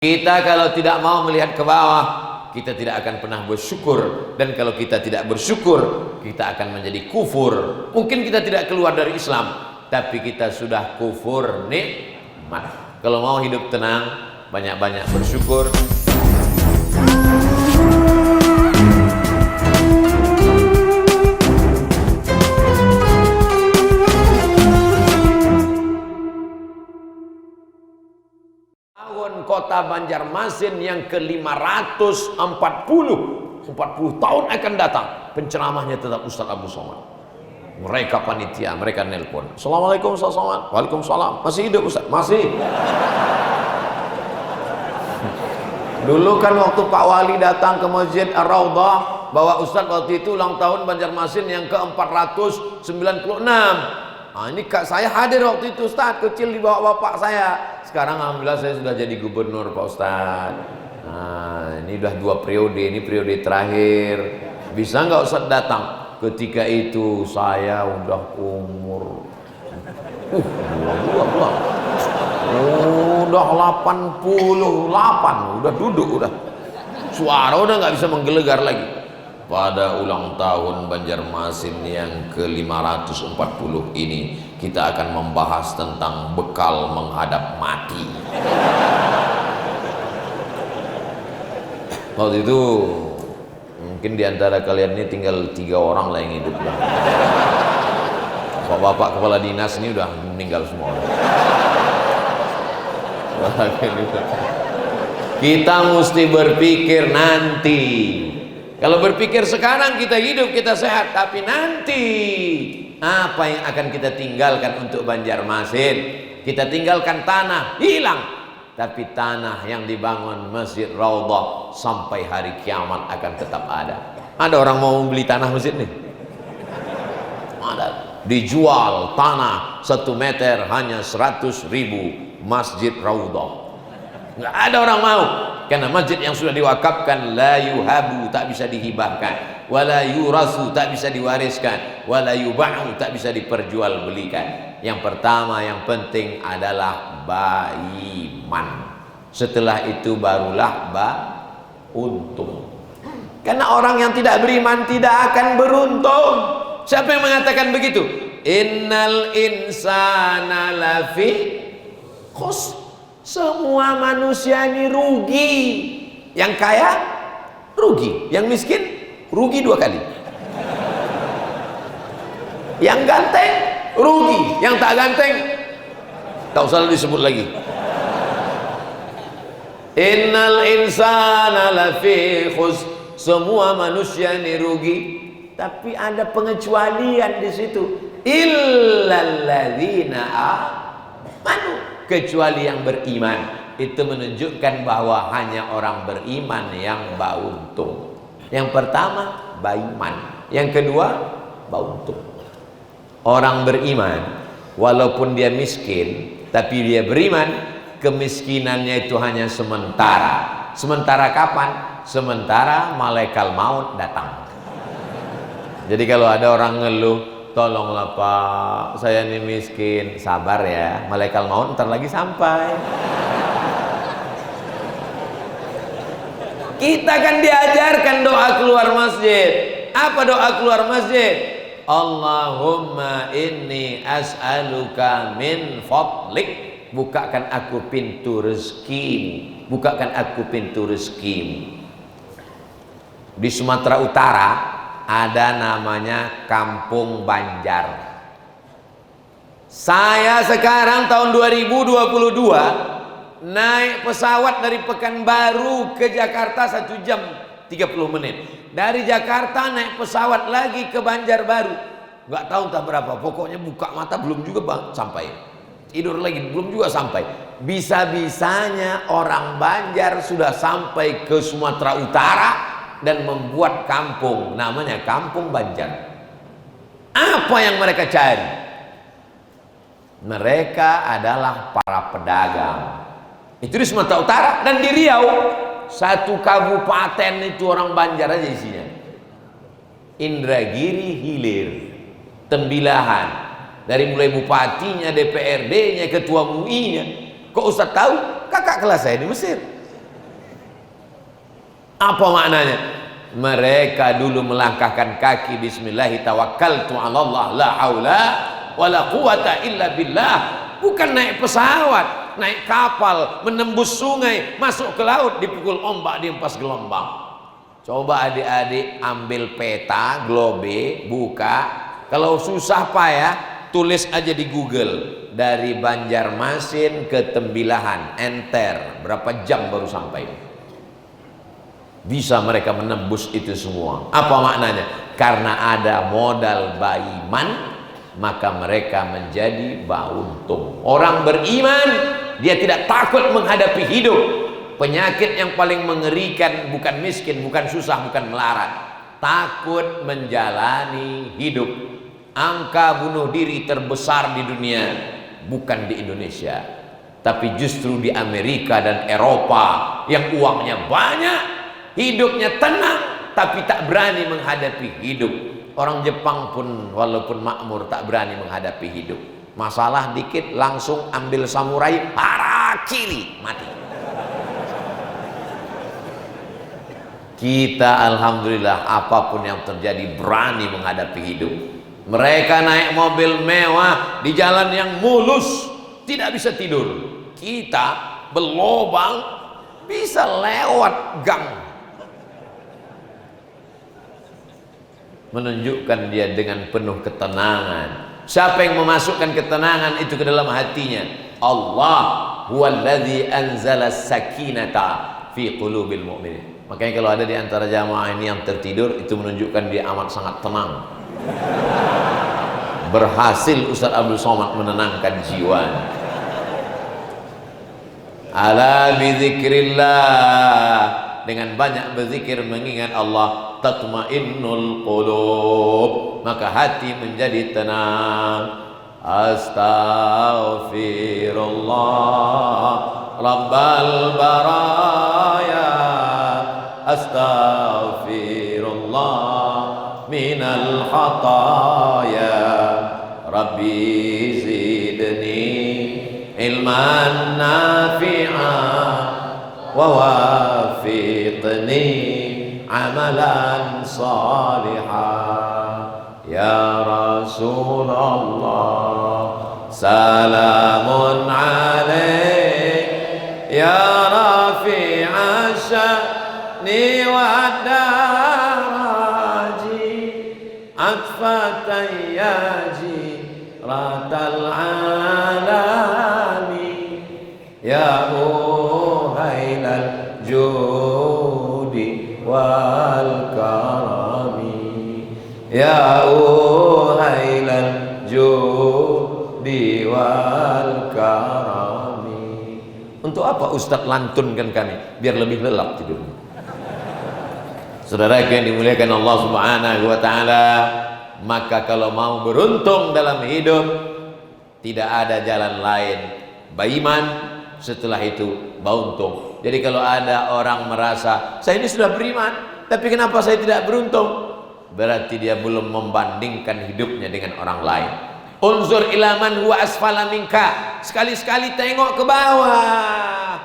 Kita kalau tidak mau melihat ke bawah, kita tidak akan pernah bersyukur. Dan kalau kita tidak bersyukur, kita akan menjadi kufur. Mungkin kita tidak keluar dari Islam, tapi kita sudah kufur nikmat. Kalau mau hidup tenang, banyak-banyak bersyukur. Tahun kota Banjarmasin yang ke-540, 40 tahun akan datang. Penceramahnya tetap Ustaz Abu Somad. Mereka panitia, mereka nelpon. Assalamualaikum Ustaz Somad. Waalaikumsalam. Masih hidup Ustaz? Masih. Dulu kan waktu Pak Wali datang ke Masjid Ar-Raudhah, bawa Ustaz waktu itu ulang tahun Banjarmasin yang ke-496. Nah, ini kak saya hadir waktu itu Ustaz, kecil di bawah bapak saya. Sekarang alhamdulillah saya sudah jadi gubernur Pak Ustaz. Nah, ini udah 2 periode, ini periode terakhir. Bisa nggak Ustaz datang? Ketika itu saya udah umur udah 88, udah duduk udah. Suara udah nggak bisa menggelegar lagi. Pada ulang tahun Banjarmasin yang ke-540 ini, kita akan membahas tentang bekal menghadap mati. Waktu itu mungkin diantara kalian ini tinggal 3 orang lah yang hidup. Bapak kepala dinas ini udah meninggal semua. Kita mesti berpikir nanti. Kalau berpikir sekarang kita hidup, kita sehat, tapi nanti apa yang akan kita tinggalkan untuk Banjarmasin? Kita tinggalkan tanah, hilang. Tapi tanah yang dibangun Masjid Raudhah sampai hari kiamat akan tetap ada. Ada orang mau membeli tanah masjid nih? Ada. Dijual tanah 1 meter hanya 100.000 Masjid Raudhah. Nggak ada orang mau, karena masjid yang sudah diwakafkan la yuhabu, tak bisa dihibahkan, wala yurasu, tak bisa diwariskan, wala yuba'u, tak bisa diperjualbelikan. Yang pertama yang penting adalah baiman. Setelah itu barulah untung. Karena orang yang tidak beriman tidak akan beruntung. Siapa yang mengatakan begitu? Innal insana lafi khusr. Semua manusia ini rugi. Yang kaya rugi, yang miskin rugi 2 kali. Yang ganteng rugi, yang tak ganteng tak usah disebut lagi. Innal insana lafi khusr. Semua manusia ini rugi, tapi ada pengecualian di situ. Illal ladzina amanu, kecuali yang beriman. Itu menunjukkan bahwa hanya orang beriman yang beruntung. Yang pertama baiman, yang kedua beruntung. Orang beriman walaupun dia miskin, tapi dia beriman, kemiskinannya itu hanya sementara. Sementara kapan? Sementara malaikat maut datang. Jadi kalau ada orang ngeluh, tolonglah Pak, saya ini miskin, sabar ya, malaikat maut ntar lagi sampai. Kita kan diajarkan doa keluar masjid. Apa doa keluar masjid? Allahumma inni as'aluka min fadlik. Bukakan aku pintu rezekimu, bukakan aku pintu rezekimu. Di Sumatera Utara ada namanya Kampung Banjar. Saya sekarang tahun 2022 naik pesawat dari Pekanbaru ke Jakarta 1 jam 30 menit. Dari Jakarta naik pesawat lagi ke Banjarbaru. Nggak tahu entah berapa, pokoknya buka mata belum juga sampai. Tidur lagi belum juga sampai. Bisa-bisanya orang Banjar sudah sampai ke Sumatera Utara dan membuat kampung namanya Kampung Banjar. Apa yang mereka cari? Mereka adalah para pedagang. Itu di Sumatera Utara. Dan di Riau, 1 kabupaten itu orang Banjar aja isinya. Indragiri Hilir, Tembilahan, dari mulai bupatinya, DPRD-nya, ketua MUI-nya. Kok Ustaz tahu? Kakak kelas saya di Mesir. Apa maknanya? Mereka dulu melangkahkan kaki, bismillahi tawakkaltu 'ala Allah la haula wala quwata illa billah. Bukan naik pesawat, naik kapal, menembus sungai, masuk ke laut, dipukul ombak, dihempas gelombang. Coba adik-adik ambil peta, globe, buka. Kalau susah payah, tulis aja di Google. Dari Banjarmasin ke Tembilahan, enter. Berapa jam baru sampai? Bisa mereka menembus itu semua. Apa maknanya? Karena ada modal baiman, maka mereka menjadi bauntung. Orang beriman, dia tidak takut menghadapi hidup. Penyakit yang paling mengerikan bukan miskin, bukan susah, bukan melarat. Takut menjalani hidup. Angka bunuh diri terbesar di dunia bukan di Indonesia, tapi justru di Amerika dan Eropa yang uangnya banyak, hidupnya tenang, tapi tak berani menghadapi hidup. Orang Jepang pun walaupun makmur tak berani menghadapi hidup. Masalah dikit langsung ambil samurai, harakiri, mati. Kita alhamdulillah apapun yang terjadi berani menghadapi hidup. Mereka naik mobil mewah di jalan yang mulus, tidak bisa tidur. Kita berlobang bisa lewat gang. Menunjukkan dia dengan penuh ketenangan. Siapa yang memasukkan ketenangan itu ke dalam hatinya? Allah huwallazi anzala sakinata fi qulubil mu'minin. Makanya kalau ada di antara jamaah ini yang tertidur, itu menunjukkan dia amat sangat tenang. Berhasil Ustaz Abdul Somad menenangkan jiwa. Ala bizikrillah, dengan banyak berzikir mengingat Allah, tatmainnul qulub, maka hati menjadi tenang. Astaghfirullah Rabbal baraya, astaghfirullah minal khataya, Rabbi zidni ilman nafi'a wa wafiqni amalan salihah. Ya Rasulullah salamun alaik, ya rafi'a sya'ni wa daraji, atfatan yaji ratal alami, ya uhailal judi wal karami, ya uhailal judi wal karami. Untuk apa Ustadz lantunkan kami? Biar lebih lelap tidurnya. Saudara yang dimuliakan Allah Subhanahu wa taala, maka kalau mau beruntung dalam hidup, tidak ada jalan lain baiman, setelah itu bauntung. Jadi kalau ada orang merasa saya ini sudah beriman, tapi kenapa saya tidak beruntung? Berarti dia belum membandingkan hidupnya dengan orang lain. Unzur ila man huwa asfala minka. Sekali-sekali tengok ke bawah.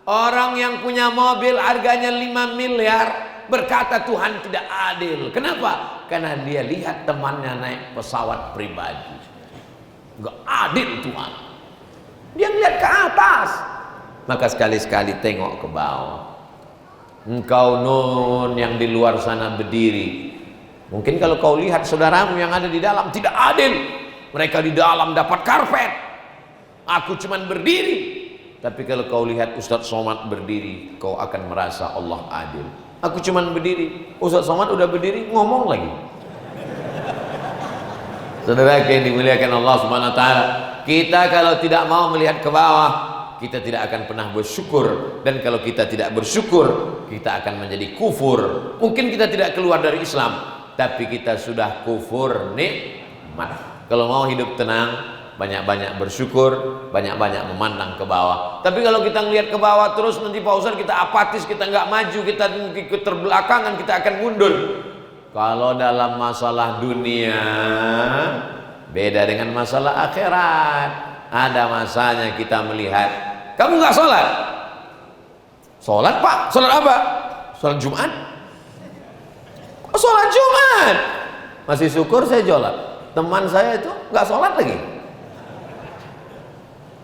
Orang yang punya mobil harganya 5 miliar berkata Tuhan tidak adil. Kenapa? Karena dia lihat temannya naik pesawat pribadi. Enggak adil Tuhan. Dia lihat ke atas. Maka sekali-sekali tengok ke bawah. Engkau nun yang di luar sana berdiri, mungkin kalau kau lihat saudaramu yang ada di dalam tidak adil. Mereka di dalam dapat karpet, aku cuman berdiri. Tapi kalau kau lihat Ustadz Somad berdiri, kau akan merasa Allah adil. Aku cuman berdiri, Ustadz Somad udah berdiri ngomong lagi. Saudara yang dimuliakan Allah Subhanahu wa taala, kita kalau tidak mau melihat ke bawah, kita tidak akan pernah bersyukur. Dan kalau kita tidak bersyukur, kita akan menjadi kufur. Mungkin kita tidak keluar dari Islam, tapi kita sudah kufur nikmat. Kalau mau hidup tenang, banyak-banyak bersyukur, banyak-banyak memandang ke bawah. Tapi kalau kita ngelihat ke bawah terus, nanti Pak Ustaz kita apatis, kita nggak maju, kita ikut terbelakangan, kita akan mundur. Kalau dalam masalah dunia beda dengan masalah akhirat. Ada masanya kita melihat, kamu nggak sholat? Sholat Pak, sholat apa? Sholat Jumat? Oh, sholat Jumat. Masih syukur saya sholat. Teman saya itu nggak sholat lagi.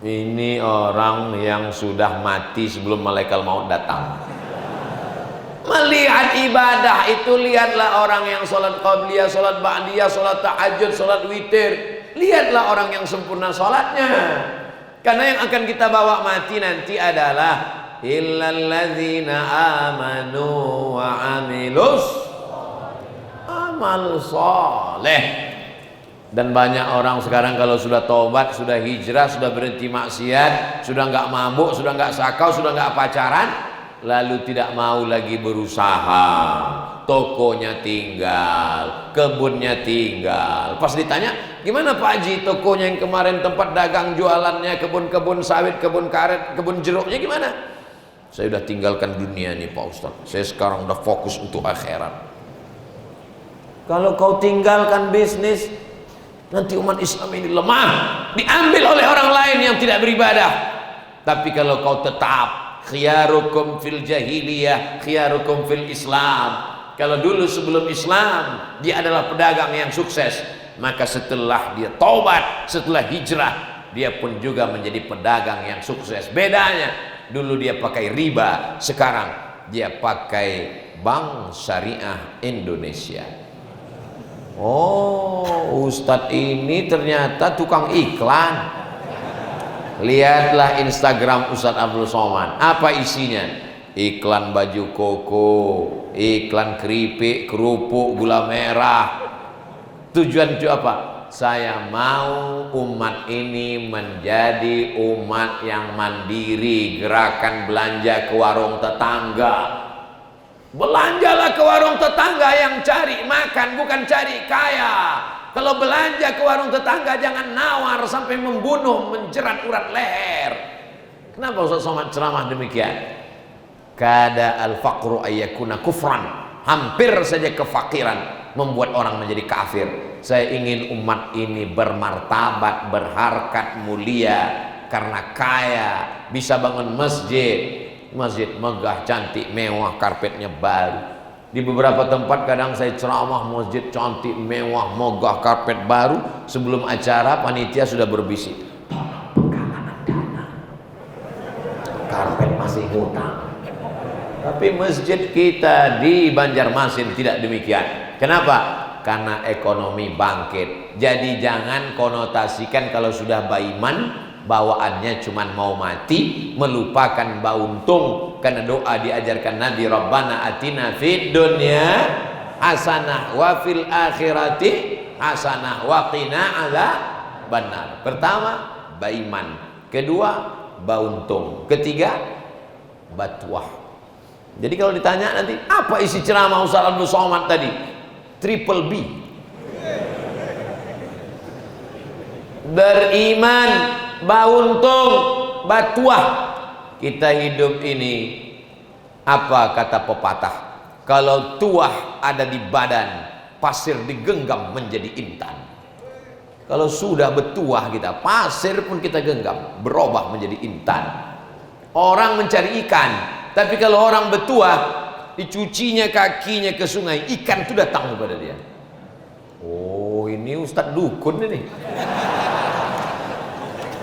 Ini orang yang sudah mati sebelum malaikat maut datang. Melihat ibadah itu, lihatlah orang yang sholat qabliyah, sholat ba'diyah, sholat tahajud, sholat witir. Lihatlah orang yang sempurna sholatnya. Karena yang akan kita bawa mati nanti adalah illalladzina amanu wa amilus amal soleh. Dan banyak orang sekarang kalau sudah tobat, sudah hijrah, sudah berhenti maksiat, sudah nggak mabuk, sudah nggak sakau, sudah nggak pacaran, lalu tidak mau lagi berusaha. Tokonya tinggal, kebunnya tinggal. Pas ditanya, gimana Pak Haji tokonya yang kemarin, tempat dagang jualannya, kebun-kebun sawit, kebun karet, kebun jeruknya gimana? Saya udah tinggalkan dunia nih Pak Ustadz, saya sekarang udah fokus untuk akhirat. Kalau kau tinggalkan bisnis, nanti umat Islam ini lemah, diambil oleh orang lain yang tidak beribadah. Tapi kalau kau tetap khiyarukum fil jahiliyah, khiyarukum fil Islam. Kalau dulu sebelum Islam dia adalah pedagang yang sukses, maka setelah dia taubat, setelah hijrah, dia pun juga menjadi pedagang yang sukses. Bedanya, dulu dia pakai riba, sekarang dia pakai Bank Syariah Indonesia. Oh, Ustadz ini ternyata tukang iklan. Lihatlah Instagram Ustadz Abdul Somad, apa isinya? Iklan baju koko, iklan keripik, kerupuk, gula merah. Tujuan itu apa? Saya mau umat ini menjadi umat yang mandiri, gerakan belanja ke warung tetangga. Belanjalah ke warung tetangga yang cari makan, bukan cari kaya. Kalau belanja ke warung tetangga jangan nawar sampai membunuh, menjerat urat leher. Kenapa Ustaz Somad ceramah demikian? Kada al-faqru ayyakuna kufran. Hampir saja kefakiran membuat orang menjadi kafir. Saya ingin umat ini bermartabat, berharkat, mulia. Karena kaya, bisa bangun masjid. Masjid megah, cantik, mewah, karpetnya baru. Di beberapa tempat kadang saya ceramah, masjid cantik, mewah, megah, karpet baru. Sebelum acara panitia sudah berbisik, penggalangan dana, karpet masih hutang. Tapi masjid kita di Banjarmasin tidak demikian. Kenapa? Karena ekonomi bangkit. Jadi jangan konotasikan kalau sudah baiman bawaannya cuman mau mati, melupakan bauntung. Karena doa diajarkan Nabi, Rabbana atina fid dunya hasanah wa fil akhirati hasanah wa qina adzabannar. Pertama, baiman. Kedua, bauntung. Ketiga, batuah. Jadi kalau ditanya nanti, apa isi ceramah Ustaz Abdul Somad tadi? Triple B. Beriman, bauntung, batuah. Kita hidup ini, apa kata pepatah? Kalau tuah ada di badan, pasir digenggam menjadi intan. Kalau sudah bertuah kita, pasir pun kita genggam, berubah menjadi intan. Orang mencari ikan, tapi kalau orang bertuah, dicucinya kakinya ke sungai, ikan itu datang kepada dia. Oh, ini Ustadz dukun ini.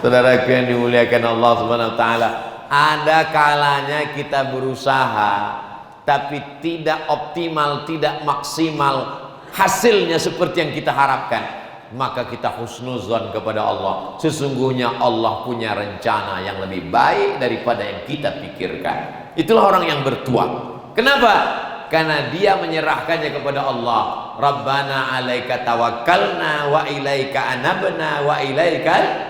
Saudaraku yang dimuliakan Allah Subhanahu wa taala, ada kalanya kita berusaha tapi tidak optimal, tidak maksimal, hasilnya seperti yang kita harapkan. Maka kita husnuzon kepada Allah. Sesungguhnya Allah punya rencana yang lebih baik daripada yang kita pikirkan. Itulah orang yang bertuah. Kenapa? Karena dia menyerahkannya kepada Allah. Rabbana alaika tawakkalna wa ilaika anabna wa ilaikal.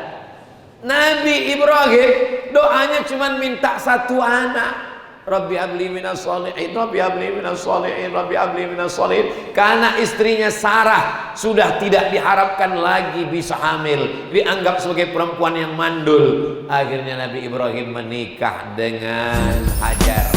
Nabi Ibrahim doanya cuma minta satu anak. Rabbi habli minas sholihin, Rabbi habli minas sholihin, Rabbi habli minas sholihin. Karena istrinya Sarah sudah tidak diharapkan lagi bisa hamil, dianggap sebagai perempuan yang mandul. Akhirnya Nabi Ibrahim menikah dengan Hajar.